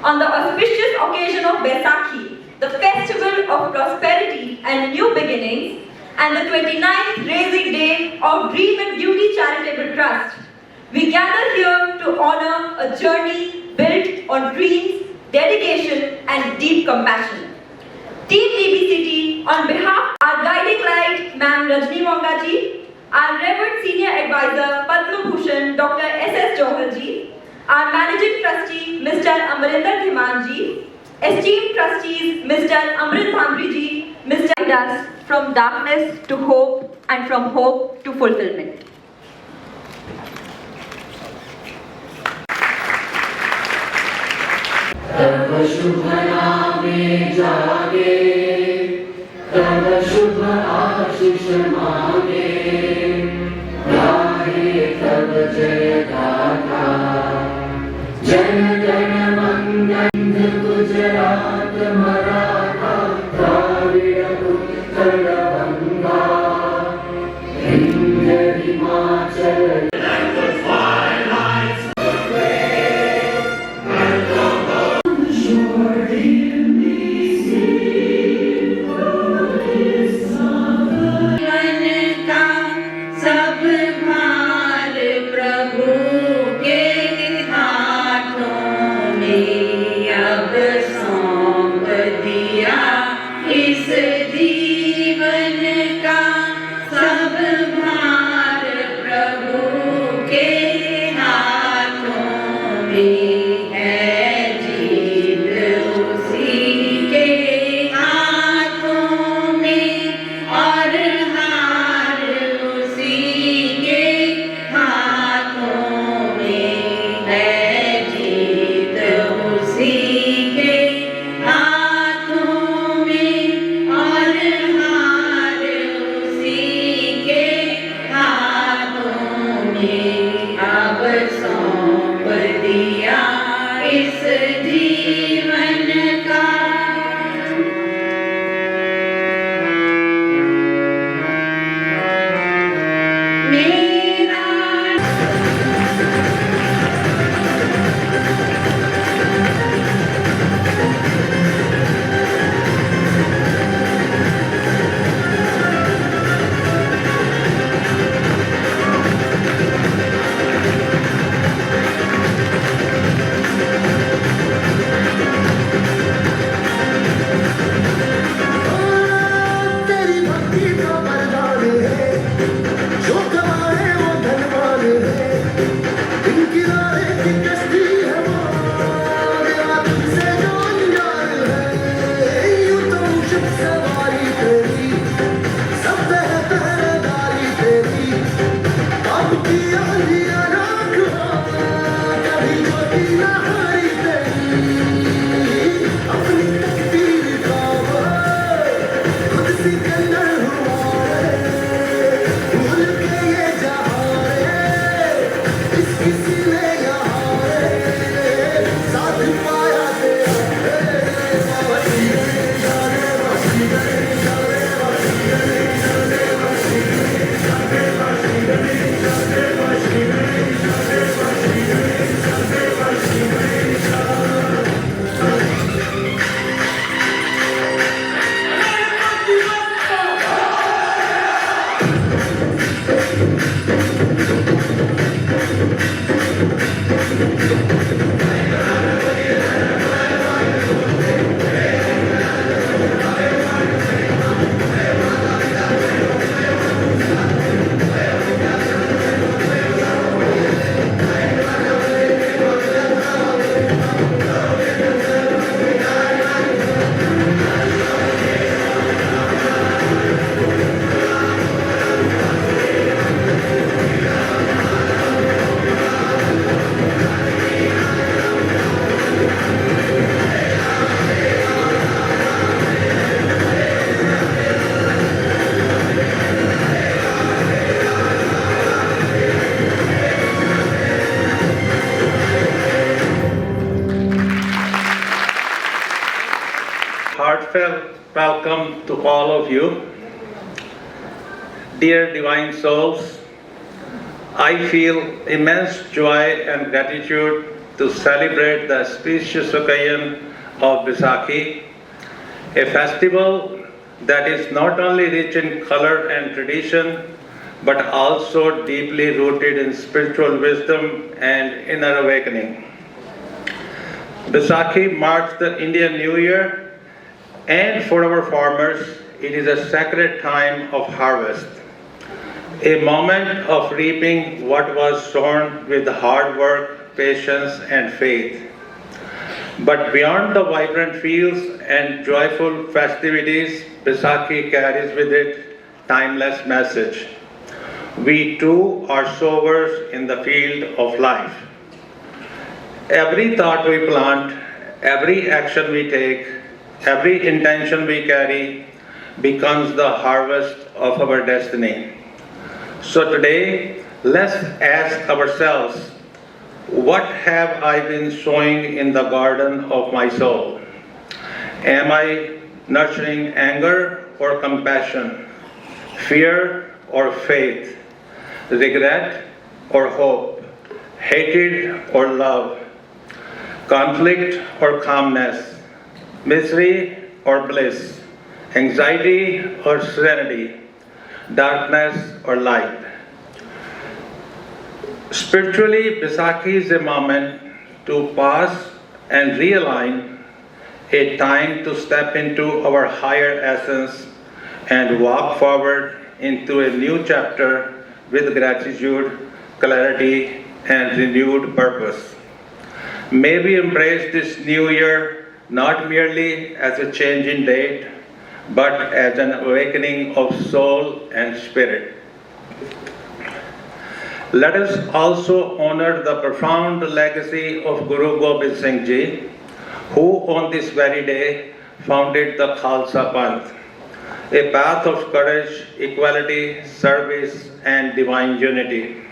on the auspicious occasion of Baisakhi, the festival of prosperity and new beginnings, and the 29th Raising Day of Dream and Beauty Charitable Trust, we gather here to honor a journey built on dreams, dedication, and deep compassion. Team DBCT, on behalf of our guiding light, Ma'am Rajni Mongaji, our Revered Senior Advisor, Padma Bhushan, Dr. S.S. Johal-ji, our Managing Trustee, Mr. Amarinder Dhiman-ji, esteemed trustees, Mr. Amrit Dhambri-ji, Mr. Guide from darkness to hope and from hope to fulfillment. तब शुभ नामे जागे, तब शुभ आशीष मांगे, गाहे तब जय गाथा, जन गण मंगल गुजरात मराठा द्राविड़ उत्कल बंगा, Vindhya Himachal Heartfelt welcome to all of you. Dear divine souls, I feel immense joy and gratitude to celebrate the auspicious occasion of Baisakhi, a festival that is not only rich in color and tradition, but also deeply rooted in spiritual wisdom and inner awakening. Baisakhi marks the Indian New Year, and for our farmers, it is a sacred time of harvest, a moment of reaping what was sown with hard work, patience, and faith. But beyond the vibrant fields and joyful festivities, Baisakhi carries with it timeless message. We too are sowers in the field of life. Every thought we plant, every action we take, every intention we carry becomes the harvest of our destiny. So today, let's ask ourselves, what have I been sowing in the garden of my soul? Am I nurturing anger or compassion, fear or faith, regret or hope, hatred or love, conflict or calmness, misery or bliss, anxiety or serenity, darkness or light? Spiritually, Baisakhi is a moment to pause and realign, a time to step into our higher essence and walk forward into a new chapter with gratitude, clarity, and renewed purpose. May we embrace this new year not merely as a change in date, but as an awakening of soul and spirit. Let us also honor the profound legacy of Guru Gobind Singh Ji, who on this very day founded the Khalsa Panth, a path of courage, equality, service, and divine unity.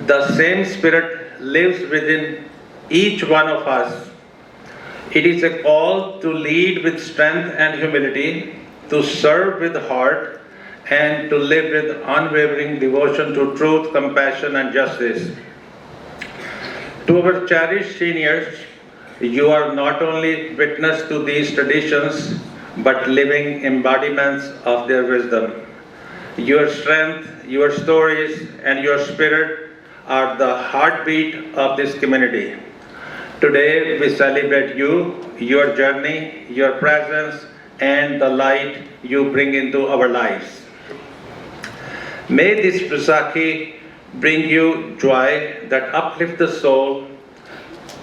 The same spirit lives within each one of us. It is a call to lead with strength and humility, to serve with heart, and to live with unwavering devotion to truth, compassion, and justice. To our cherished seniors, you are not only witness to these traditions, but living embodiments of their wisdom. Your strength, your stories, and your spirit are the heartbeat of this community. Today we celebrate you, your journey, your presence, and the light you bring into our lives. May this Baisakhi bring you joy that uplifts the soul,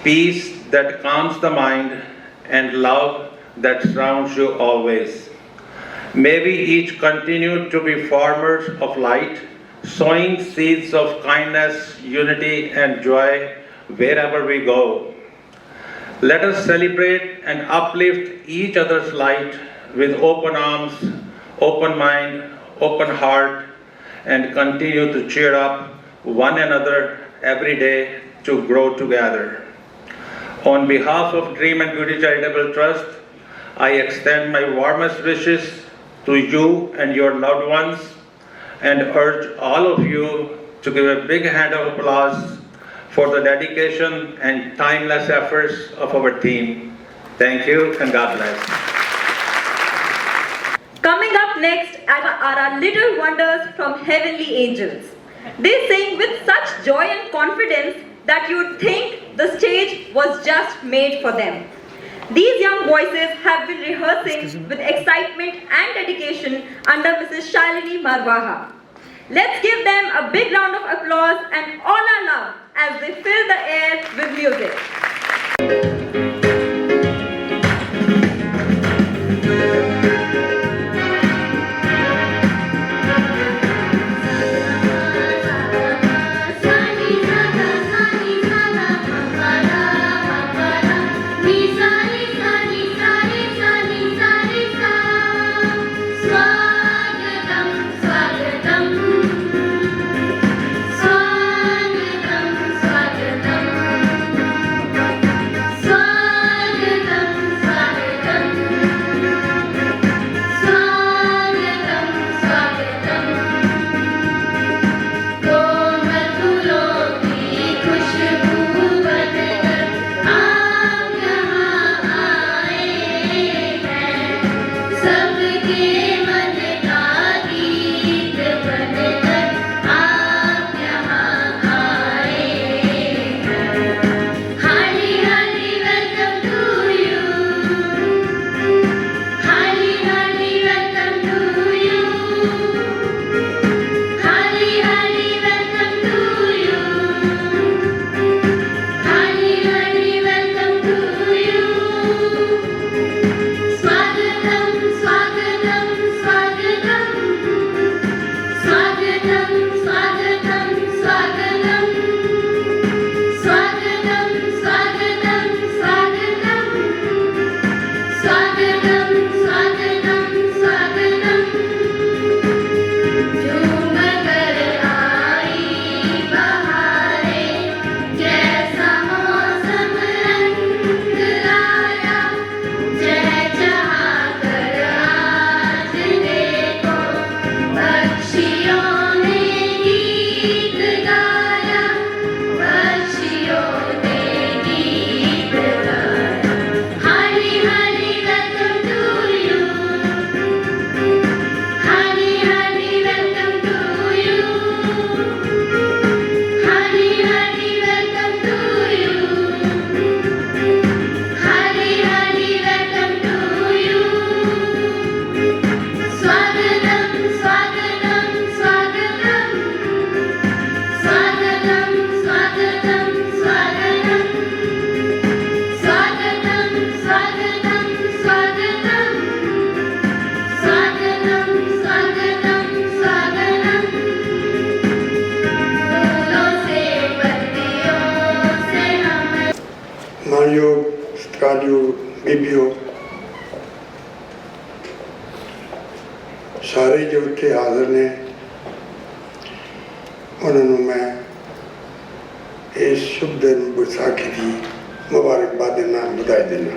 peace that calms the mind, and love that surrounds you always. May we each continue to be farmers of light, sowing seeds of kindness, unity, and joy wherever we go. Let us celebrate and uplift each other's light with open arms, open mind, open heart, and continue to cheer up one another every day to grow together. On behalf of Dream and Beauty Charitable Trust, I extend my warmest wishes to you and your loved ones and urge all of you to give a big hand of applause for the dedication and timeless efforts of our team. Thank you and God bless. Coming up next are our little wonders from Heavenly Angels. They sing with such joy and confidence that you'd think the stage was just made for them. These young voices have been rehearsing with excitement and dedication under Mrs. Shalini Marwaha. Let's give them a big round of applause and all our love as they fill the air with music. स्वागतं स्वागतं बीबियों, सारे जो इत्थे हाज़र ने, उन्होंने मैं इस शुभ दिन बैसाखी की मुबारकबाद देना, बधाई देना।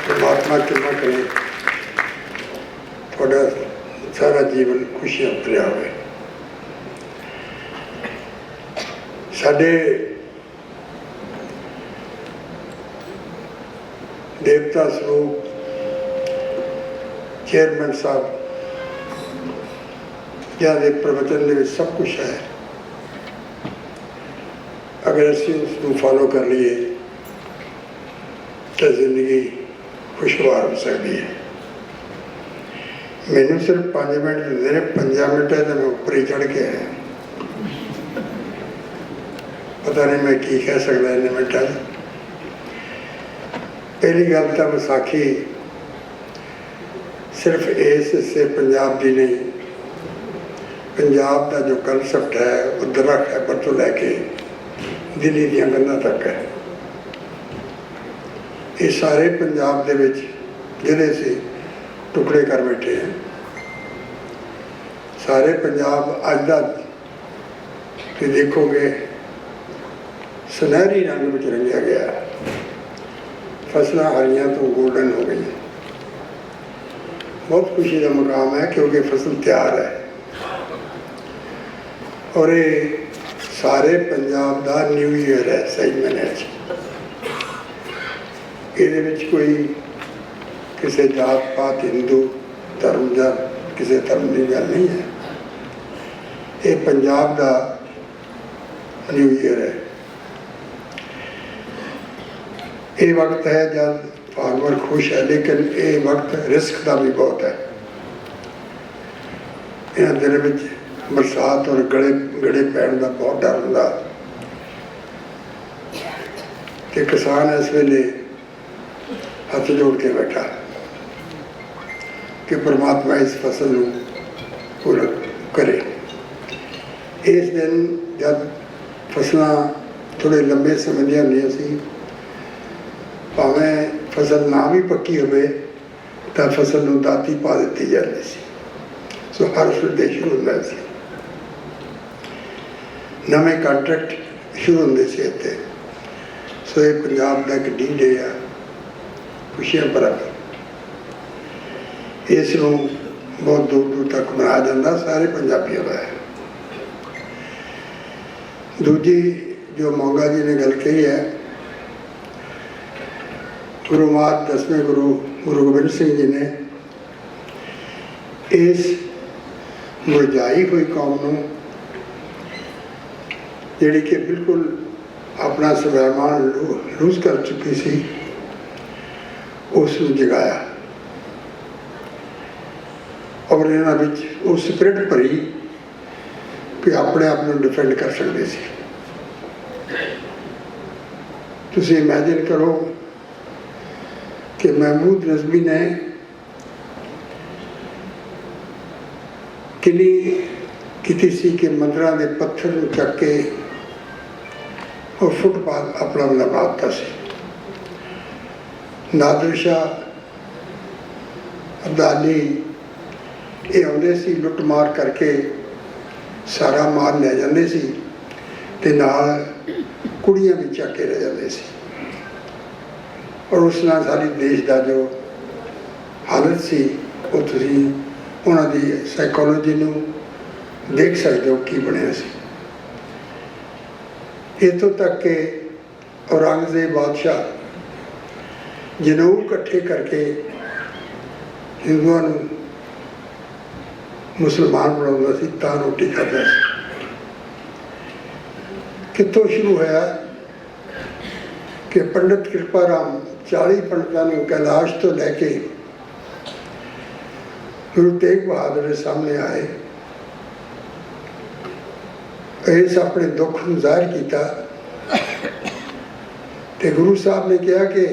परमात्मा कृपा करे थोड़ा सारा जीवन खुशियां भरिया होवे। साडे देवता स्वरूप चेयरमैन साहब जिन्हां प्रवचन दे विच सब कुछ है, अगर असीं उसनूं फॉलो कर लीए तो जिंदगी खुशगवार हो सकती है। मैनू सिर्फ 5 मिनट दिंदे ने, 5 मिनट है तो मैं उपर ही चढ़ के आया। पता नहीं मैं की कह सकता इन मिनटा। पहली गल तो विसाखी सिर्फ इस हिस्से पंजाब की नहीं, पंजाब का जो कंसैप्ट है वो दरा खैबर तो लैके दिल्ली दी गंदा तक है। ये सारे पंजाब दे विच जिले से टुकड़े कर बैठे हैं। सारे पंजाब अज का तुम देखोगे सुनहरी रंग में रंगिया गया, फसलें हरियां तो गोल्डन हो गई। बहुत खुशी का मुकाम है क्योंकि फसल तैयार है और ये सारे पंजाब का न्यू ईयर है सही मैंने। ये कोई किसी जात पात हिंदू धर्म या किसी धर्म की गल नहीं है, ये पंजाब का न्यू ईयर है। ये वक्त है जब फार्मर खुश है, लेकिन ये वक्त रिस्क का भी बहुत है। इन दिनों में बरसात और गड़े पैण का बहुत डर होंदा कि किसान इस वेले हाथ जोड़ के बैठा कि परमात्मा इस फसल को पूरा करे। इस दिन जब फसलां थोड़े लंबे समय दी होंदियां सी, भावें फसल ना भी पक्की होवे तो फसल नूं दाती पा दी जाती सी। सो हर सुदे शुरू होंदा सी, नवे कॉन्ट्रैक्ट शुरू होंदे सी इत्थे। सो ये पंजाब का एक डी डे आ, खुशियां भरा। इसनूं बहुत दूर दूर तक मनाया जाता, सारे पंजाबियों का है। दूजी जो मोंगा जी ने गल कही है, गुरु महाराज 10वें गुरु गोबिंद सिंह जी ने इस मुरझाई हुई कौम नूं जिहड़ी कि बिल्कुल अपना स्वाभिमान लूज कर चुकी सी, उसनूं जगाया और इन्हां विच वो स्पिरिट भरी कि अपने आप को डिफेंड कर सकते सी। तुसीं इमेजिन करो कि महमूद रज़वी ने किनी की सी कि मंदिरों के पत्थर चक के और फुटपाथ अपना बनाता सी। नादिर शाह अब्दाली ये आते सी, लुट मार करके सारा माल ले जाते सी ते नाल कुड़ियां भी चक के ले जाते सी। और उस नाल सारी देश का जो हालत सी वो तुसीं उन्हां दी साइकोलॉजी नूं देख सकते हो की बनिया सी। इतों तक के औरंगजेब बादशाह जनऊ इकट्ठे करके हिंदुओं नूं मुसलमान बनाउंदा सी तां रोटी खाता सी। कितों शुरू होया कि पंडित कृपाराम 40 पंडितों को कैलाश तो लैके गुरु तेग बहादुर के सामने आए, इस अपने दुख को जाहिर किया तो गुरु साहब ने कहा कि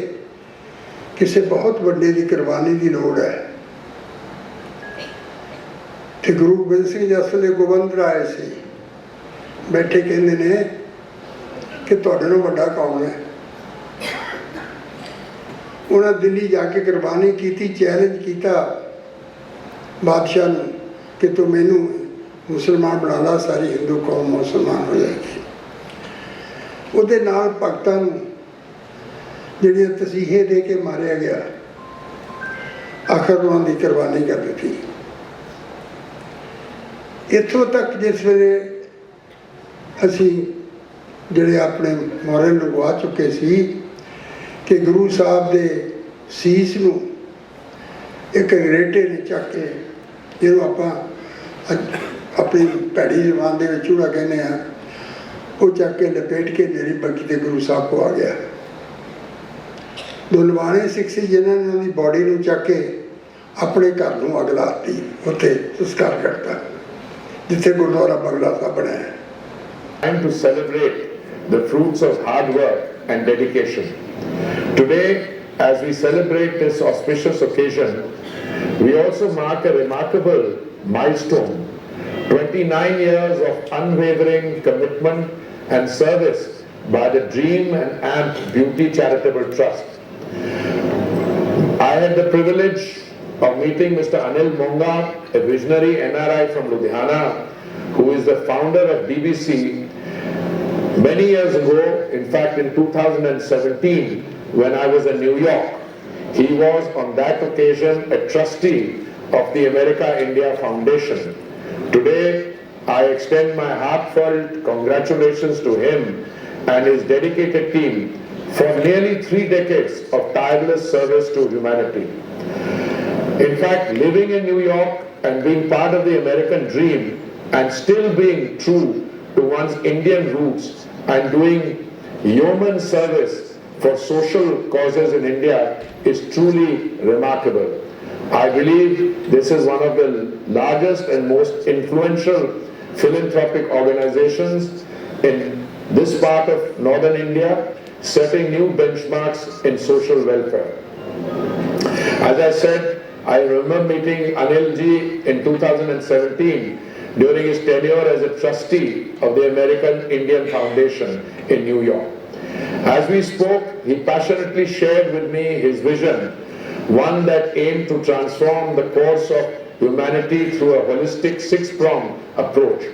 किसी बहुत बड़े की कुर्बानी की लोड़ है। तो गुरु गोबिंद सिंह जी असले गोबंद राय से बैठे कहते ने कि तुहाडे नालों वड्डा कौन है। ਉਹਨਾਂ ਦਿੱਲੀ ਜਾ ਕੇ ਕੁਰਬਾਨੀ ਕੀਤੀ, ਚੈਲੰਜ ਕੀਤਾ ਬਾਦਸ਼ਾਹ ਨੂੰ ਕਿ ਤੂੰ ਮੈਨੂੰ ਮੁਸਲਮਾਨ ਬਣਾ ਲਾ, ਸਾਰੀ ਹਿੰਦੂ ਕੌਮ ਮੁਸਲਮਾਨ ਹੋ ਜਾਏਗੀ। ਉਹਦੇ ਨਾਲ ਭਗਤਾਂ ਨੂੰ ਜਿਹੜੀਆਂ ਤਸੀਹੇ ਦੇ ਕੇ ਮਾਰਿਆ ਗਿਆ, ਆਖਰ ਉਹਨਾਂ ਦੀ ਕੁਰਬਾਨੀ ਕਰ ਦਿੱਤੀ। ਇੱਥੋਂ ਤੱਕ ਜਿਸ ਵੇਲੇ ਅਸੀਂ ਜਿਹੜੇ ਆਪਣੇ ਮੋਰਲ ਨੂੰ ਗਵਾ ਚੁੱਕੇ ਸੀ ਕਿ ਗੁਰੂ ਸਾਹਿਬ ਦੇ ਸੀਸ ਨੂੰ ਇੱਕ ਅੰਗਰੇਟੇ ਨੇ ਚੱਕ ਕੇ, ਜਿਹਨੂੰ ਆਪਾਂ ਆਪਣੀ ਭੈੜੀ ਜ਼ੁਬਾਨ ਦੇ ਵਿੱਚ ਚੂੜਾ ਕਹਿੰਦੇ ਆ, ਉਹ ਚੱਕ ਕੇ ਲਪੇਟ ਕੇ ਮੇਰੀ ਬੱਕੀ ਤੇ ਗੁਰੂ ਸਾਹਿਬ ਕੋ ਆ ਗਿਆ। ਦੋ ਨਵਾਣੇ ਸਿੱਖ ਸੀ ਜਿਨ੍ਹਾਂ ਨੇ ਉਹਦੀ ਬੋਡੀ ਨੂੰ ਚੱਕ ਕੇ ਆਪਣੇ ਘਰ ਨੂੰ ਅੱਗ ਲਾਤੀ, ਉੱਥੇ ਸੰਸਕਾਰ ਕਰਤਾ ਜਿੱਥੇ ਗੁਰਦੁਆਰਾ ਬੰਗਲਾ ਸਾਹਿਬ ਬਣਿਆ ਹੈ। Time to celebrate the fruits of hard work and dedication. Today, as we celebrate this auspicious occasion, we also mark a remarkable milestone, 29 years of unwavering commitment and service by the Dream and Amp Beauty Charitable Trust. I had the privilege of meeting Mr. Anil Monga, a visionary NRI from Ludhiana, who is the founder of DBC, many years ago, in fact in 2017, when I was in New York. He was on that occasion a trustee of the America-India Foundation. Today, I extend my heartfelt congratulations to him and his dedicated team for nearly 3 decades of tireless service to humanity. In fact, living in New York and being part of the American dream and still being true to one's Indian roots and doing yeoman service for social causes in India is truly remarkable. I believe this is one of the largest and most influential philanthropic organizations in this part of northern India, setting new benchmarks in social welfare. As I said, I remember meeting Anil ji in 2017 during his tenure as a trustee of the American Indian Foundation in New York. As we spoke, he passionately shared with me his vision, one that aimed to transform the course of humanity through a holistic six-pronged approach.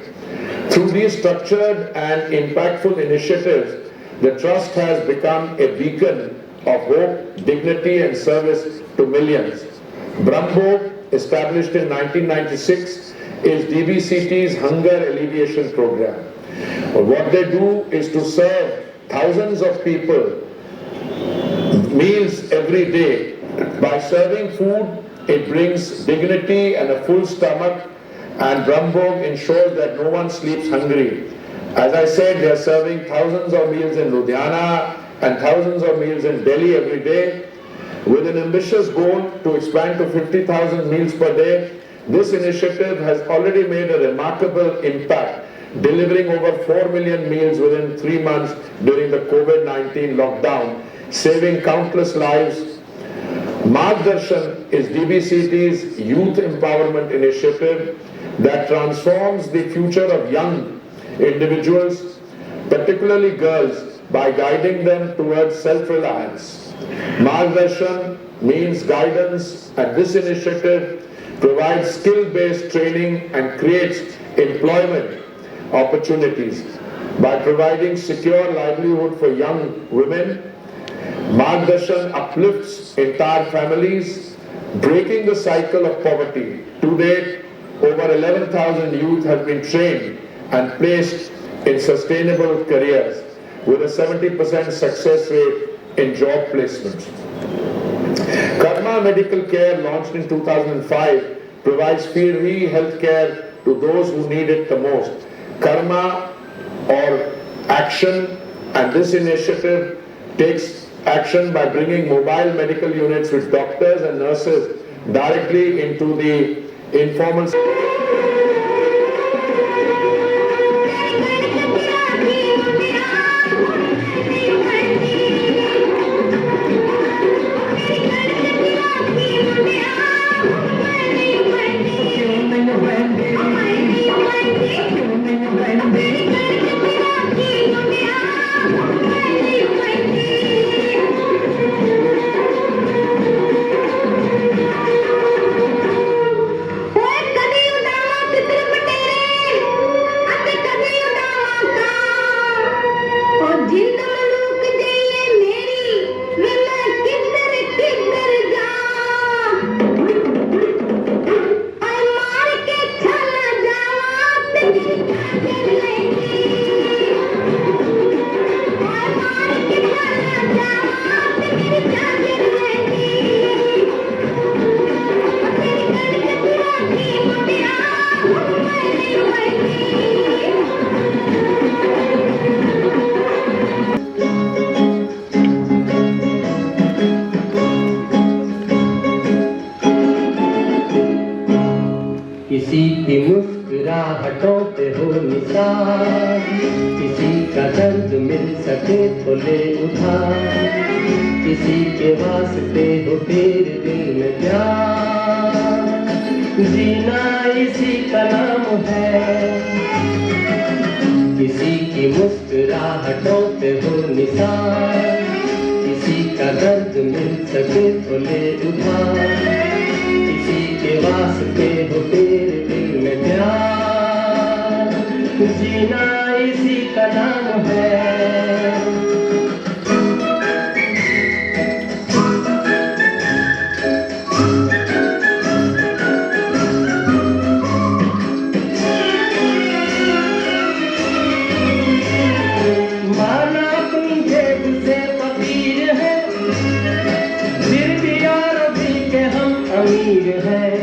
Through these structured and impactful initiatives, the Trust has become a beacon of hope, dignity and service to millions. Brahmbhog, established in 1996, is DBCT's hunger alleviation program. What they do is to serve thousands of people meals every day. By serving food, it brings dignity and a full stomach, and Brahmbhog ensures that no one sleeps hungry. As I said, they are serving thousands of meals in Ludhiana and thousands of meals in Delhi every day. With an ambitious goal to expand to 50,000 meals per day, this initiative has already made a remarkable impact, delivering over 4 million meals within 3 months during the COVID-19 lockdown, saving countless lives. Margdarshan is DBCT's youth empowerment initiative that transforms the future of young individuals, particularly girls, by guiding them towards self-reliance. Margdarshan means guidance, and this initiative provides skill-based training and creates employment opportunities. By providing secure livelihood for young women, Margdarshan uplifts entire families, breaking the cycle of poverty. To date, over 11,000 youth have been trained and placed in sustainable careers with a 70% success rate in job placements. Karma Medical Care, launched in 2005, provides free health care to those who need it the most. Karma, or action, and this initiative takes action by bringing mobile medical units with doctors and nurses directly into the informal मुस्कुराहटों पे हो निसार, किसी का दर्द मिल सके तो ले उठा, किसी के वास्ते हो तेरे दिल में प्यार, जीना इसी का नाम है। किसी की मुस्कुराहटों पे हो निसार, किसी का दर्द मिल सके तो ले उठा, किसी के वास्ते हो तेरे दिल में प्यार, जीना इसी का नाम है। माना अपनी जेब से फकीर है, फिर भी यारों भी के हम अमीर हैं।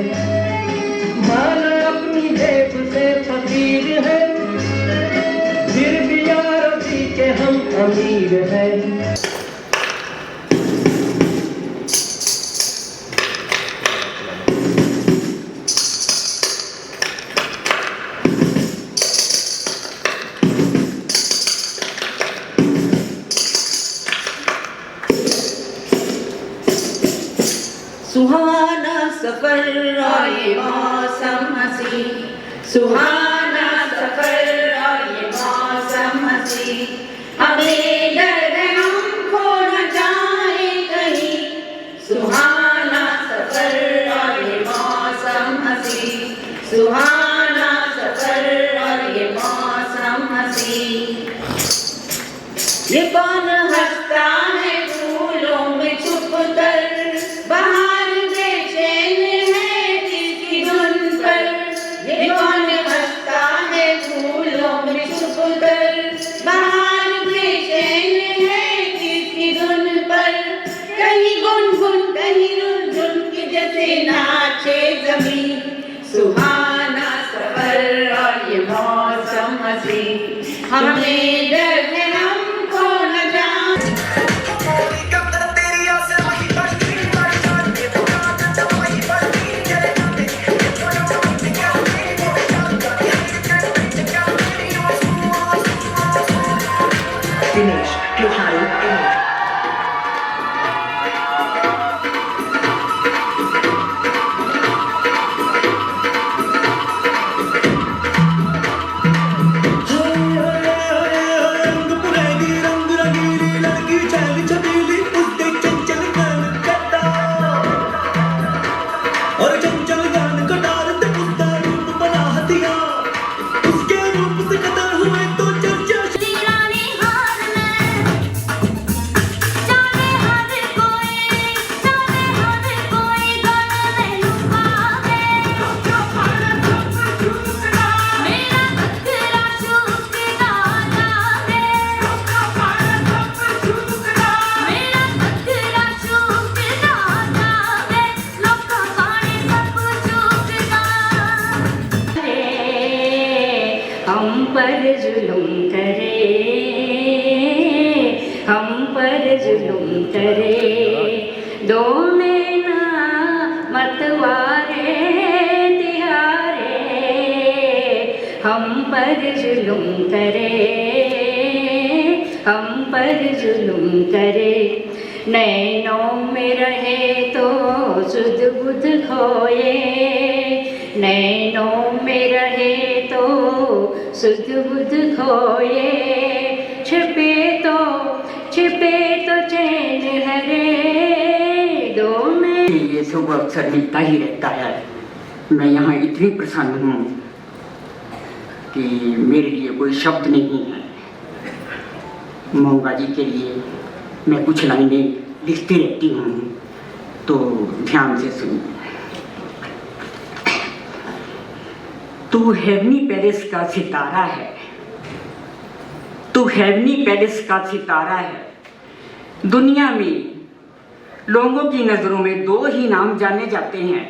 माना अपनी जेब से फकीर है, फिर भी यारों भी के हम अमीर हैं। सुहाना सफर और ये मौसम हंसी, सुहाना सफर और ये मौसम हंसी, हमें डर है हम खो न जाए कहीं, सुहाना सफर और ये मौसम हंसी, सुहाना सफर और ये मौसम हंसी। ये कौन हंसता है फूलों में छुप कर, बाहर बेचैन है किसकी धुन पर। ये कौन हंसता है फूलों में छुप कर, बाहर बेचैन है किसकी धुन पर। कहीं गुनगुन कहीं रुनझुन के जैसे नाचे जमीन, सुहाना सफर और ये मौसम हंसी, हमें डर है हमको न जाने। दिनेश तिहारी इमेज। हम पर जुल्म करे, हम पर जुल्म करे, दो नैना मतवारे तिहारे, हम पर जुल्म करे, हम पर जुल्म करे। नैनों में रहे तो सुध बुध खोए, नैनों में रहे तो सुध बुध खोए, छिपे तो चैन हरे, दो में। ये सब अक्सर मिलता ही रहता है। मैं यहाँ इतनी प्रसन्न हूँ कि मेरे लिए कोई शब्द नहीं है। मोंगा जी के लिए मैं कुछ लाइनें लिखती रहती हूँ, तो ध्यान से सुनिए। तू हेवनी पैलेस का सितारा है, तू हेवनी पैलेस का सितारा है। दुनिया में लोगों की नज़रों में दो ही नाम जाने जाते हैं,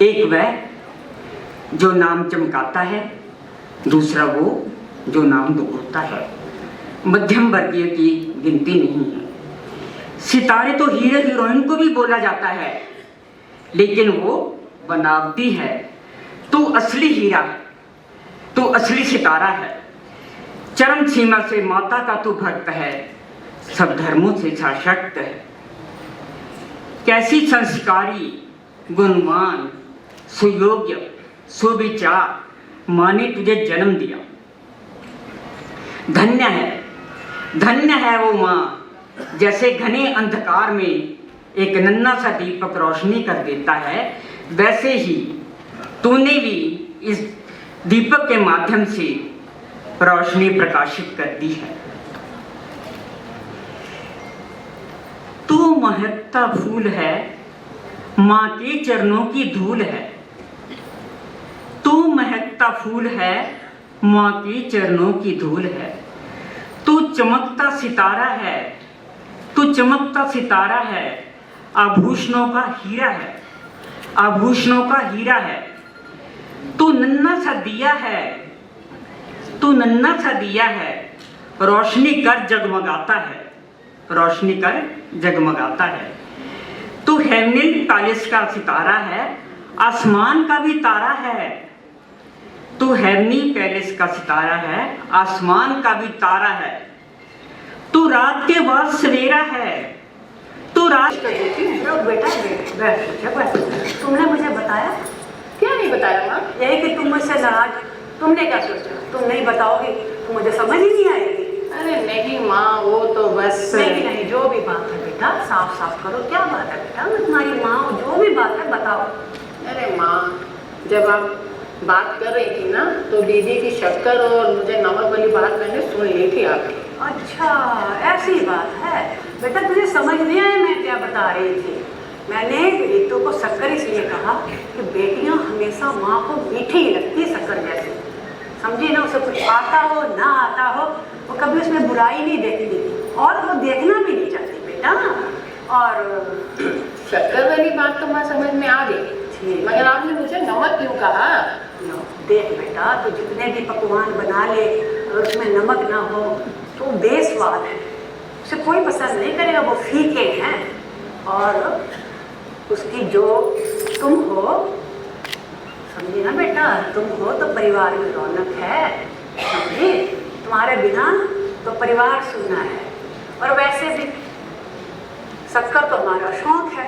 एक वह जो नाम चमकाता है, दूसरा वो जो नाम दुखोता है। मध्यम वर्गीय की गिनती नहीं है। सितारे तो हीरो हीरोइन को भी बोला जाता है, लेकिन वो बनावटी है। तू असली हीरा तू असली सितारा है। चरम सीमा से माता का तू भक्त है, सब धर्मों से सशक्त है। कैसी संस्कारी, गुणवान, सुयोग्य, सुविचार माँ ने तुझे जन्म दिया। धन्य है वो माँ, जैसे घने अंधकार में एक नन्हा सा दीपक रोशनी कर देता है, वैसे ही तूने भी इस दीपक के माध्यम से रोशनी प्रकाशित कर दी है। तू महकता फूल है, माँ के चरणों की धूल है। तू महकता फूल है, माँ के चरणों की धूल है। तू चमकता सितारा है, तू चमकता सितारा है, आभूषणों का हीरा है, आभूषणों का हीरा है। तू नन्हा सा दिया है, तू नन्हा सा दिया है, रोशनी कर जगमगाता है, रोशनी कर जगमगाता है। तू हेवनली पैलेस का सितारा है, आसमान का भी तारा है। तू हेवनली पैलेस का सितारा है, आसमान का भी तारा है। तू रात के बाद सवेरा है, तू रात बेटा तुमने मुझे बताया? क्या नहीं बताया माँ? यही कि तुम मुझसे नाराज। तुमने क्या सोचा? तुम नहीं बताओगे तो मुझे समझ ही नहीं आएगी। अरे नहीं माँ, वो तो बस नहीं, जो भी बात है बेटा साफ साफ करो। क्या बात है बेटा? मैं तुम्हारी माँ हूँ, जो भी बात है बताओ। अरे माँ, जब आप बात कर रही थी ना तो दीदी की शक्कर और मुझे नमक वाली बात मैंने सुन ली थी आपकी। अच्छा, ऐसी बात है बेटा। तुझे समझ नहीं आया मैं क्या बता रही थी? मैंने रीतू को शक्कर इसलिए कहा कि बेटियां हमेशा माँ को मीठी ही लगती, शक्कर जैसी। समझी ना? उसे कुछ आता हो ना आता हो, वो कभी उसमें बुराई नहीं देखती और वो देखना भी नहीं चाहती बेटा। और शक्कर वाली बात तो माँ समझ में आ गई, मगर आपने मुझे नमक क्यों कहा? देख बेटा, तो जितने भी पकवान बना ले अगर उसमें नमक ना हो तो बेस्वाद है, उसे कोई पसंद नहीं करेगा, वो फीके हैं। और उसकी जो तुम हो, समझी ना बेटा? तुम हो तो परिवार में रौनक है, समझी? तुम्हारे बिना तो परिवार सुनना है। और वैसे भी शक्कर तो हमारा शौक है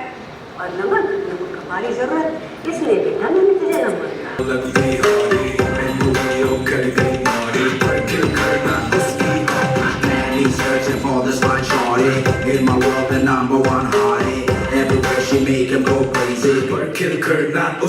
और नमक हमारी जरूरत, इसलिए बेटा मैंने तुझे नमक दिया। Searching for this fine shorty in my world, the number one hottie. Everywhere she make him go crazy. But kill her not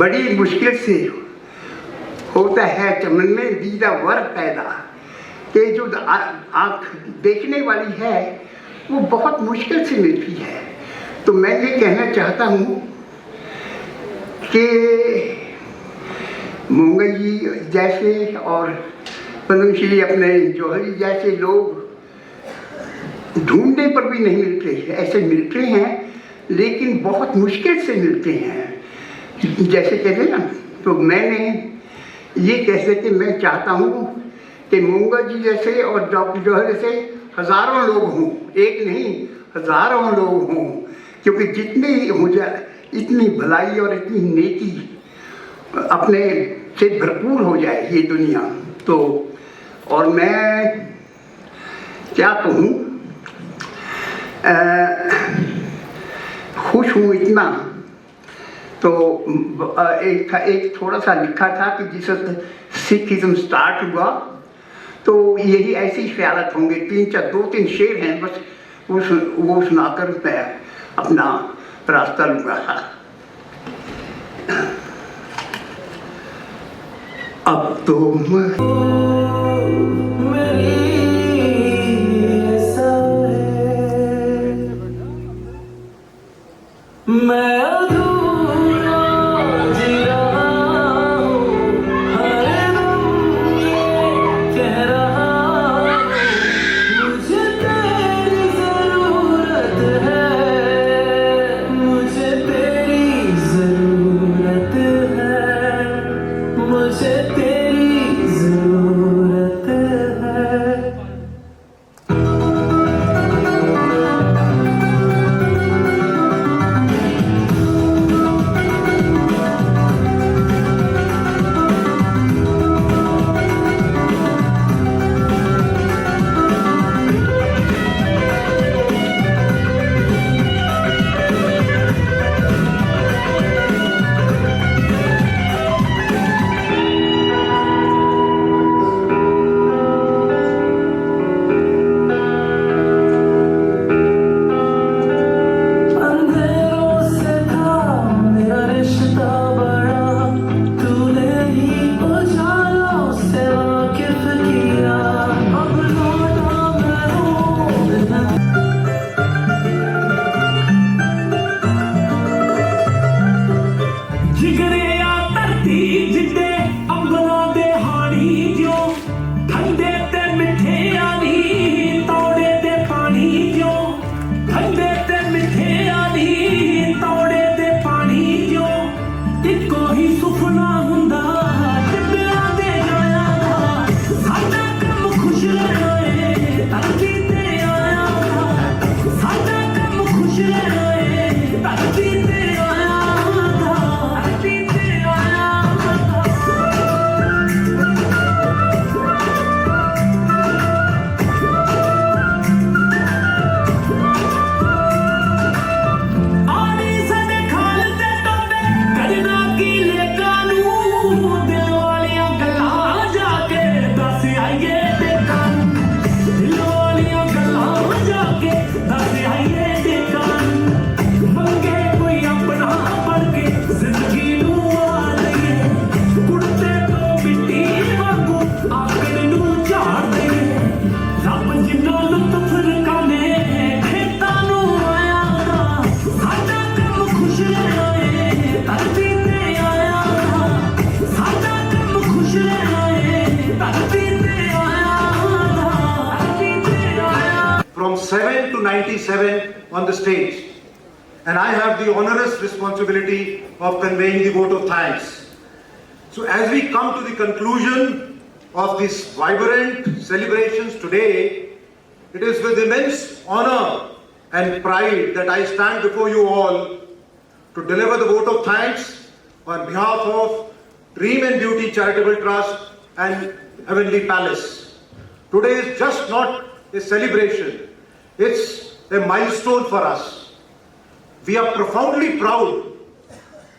बड़ी मुश्किल से होता है चमन में दीदा वर पैदा। कि जो आँख देखने वाली है वो बहुत मुश्किल से मिलती है। तो मैं ये कहना चाहता हूँ कि मंगल जी जैसे और पद्मश्री अपने जौहरी जैसे लोग ढूंढने पर भी नहीं मिलते, ऐसे मिलते हैं लेकिन बहुत मुश्किल से मिलते हैं। जैसे कहते ना, तो मैंने ये कह सके मैं चाहता हूँ कि मंगल जी जैसे और डॉक्टर जौहर जैसे हज़ारों लोग हों, एक नहीं हज़ारों लोग हों, क्योंकि जितने हो जाए इतनी भलाई और इतनी नेकी अपने से भरपूर हो जाए ये दुनिया। तो और मैं क्या कहूँ, खुश हूँ इतना तो एक थोड़ा सा लिखा था कि जिस वक्त सिखिज्म स्टार्ट हुआ तो यही ऐसी ख्यालत होंगे, 2-3 शेर हैं बस, वो सुनाकर मैं अपना रास्ता लूँगा। अब तो मैं अधूरा जी रहा हूँ, हर दम ये कह रहा हूँ, मुझे तेरी ज़रूरत है, मुझे तेरी ज़रूरत है, मुझे तेरी ज़रूरत है। From 7 to 97 on the stage, and I have the onerous responsibility of conveying the vote of thanks. So as we come to the conclusion of these vibrant celebrations today, it is with immense honor and pride that I stand before you all to deliver the vote of thanks on behalf of Dream and Beauty Charitable Trust and Heavenly Palace. Today is just not a celebration, it's a milestone for us. We are profoundly proud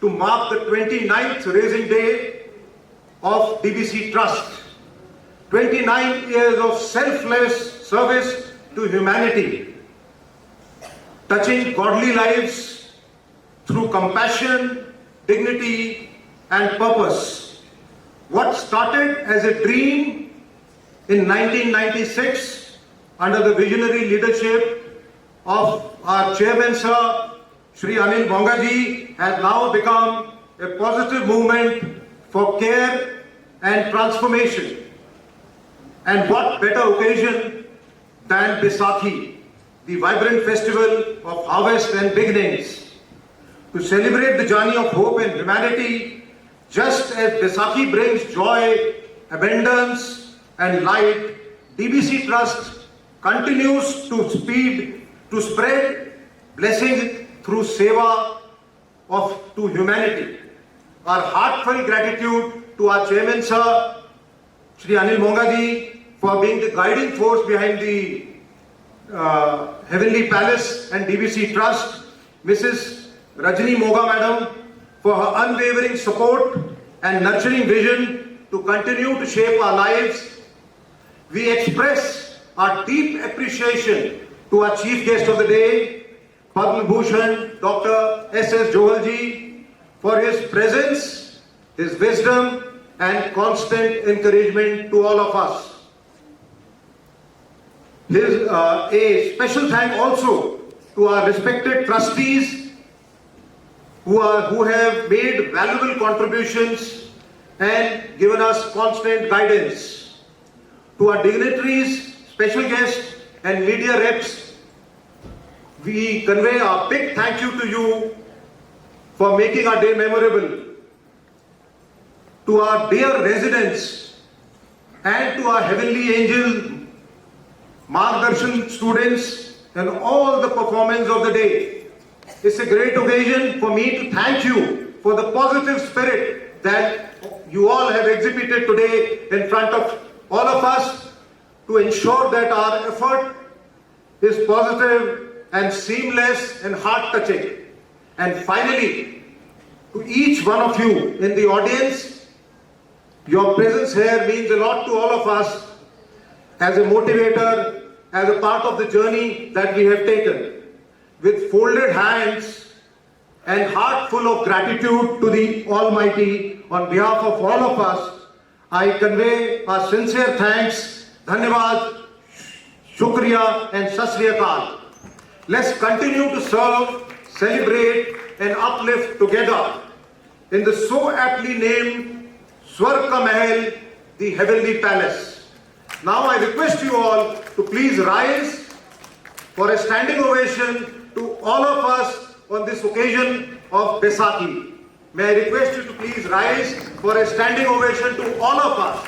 to mark the 29th raising day of DBC Trust. 29 years of selfless service to humanity, touching godly lives through compassion, dignity, and purpose. What started as a dream in 1996 under the visionary leadership of our chairman, Sir Shri Anil Mongaji, has now become a positive movement for care and transformation. And what better occasion than Baisakhi, the vibrant festival of harvest and beginnings, to celebrate the journey of hope and humanity. Just as Baisakhi brings joy, abundance and light, DBC Trust continues to spread blessings through seva to humanity. Our heartfelt gratitude to our chairman, Sir Shri Anil Mongaji, for being the guiding force behind the Heavenly Palace and DBC Trust, Mrs. Rajni Moga Madam, for her unwavering support and nurturing vision to continue to shape our lives. We express our deep appreciation to our chief guest of the day, Padma Bhushan Dr. S.S. Johal ji, for his presence, his wisdom and constant encouragement to all of us. A special thank also to our respected trustees who have made valuable contributions and given us constant guidance. To our dignitaries, special guests and media reps, we convey a big thank you to you for making our day memorable. To our dear residents and to our heavenly angel Margdarshan students and all the performance of the day. It's a great occasion for me to thank you for the positive spirit that you all have exhibited today in front of all of us to ensure that our effort is positive and seamless and heart-touching. And finally, to each one of you in the audience, your presence here means a lot to all of us as a motivator, as a part of the journey that we have taken. With folded hands and heart full of gratitude to the Almighty on behalf of all of us, I convey our sincere thanks, dhanyavad, shukriya and sat sri akal. Let's continue to serve, celebrate and uplift together in the so aptly named Swarg Ka Mahal, the Heavenly Palace. Now I request you all to please rise for a standing ovation to all of us on this occasion of Baisakhi. May I request you to please rise for a standing ovation to all of us.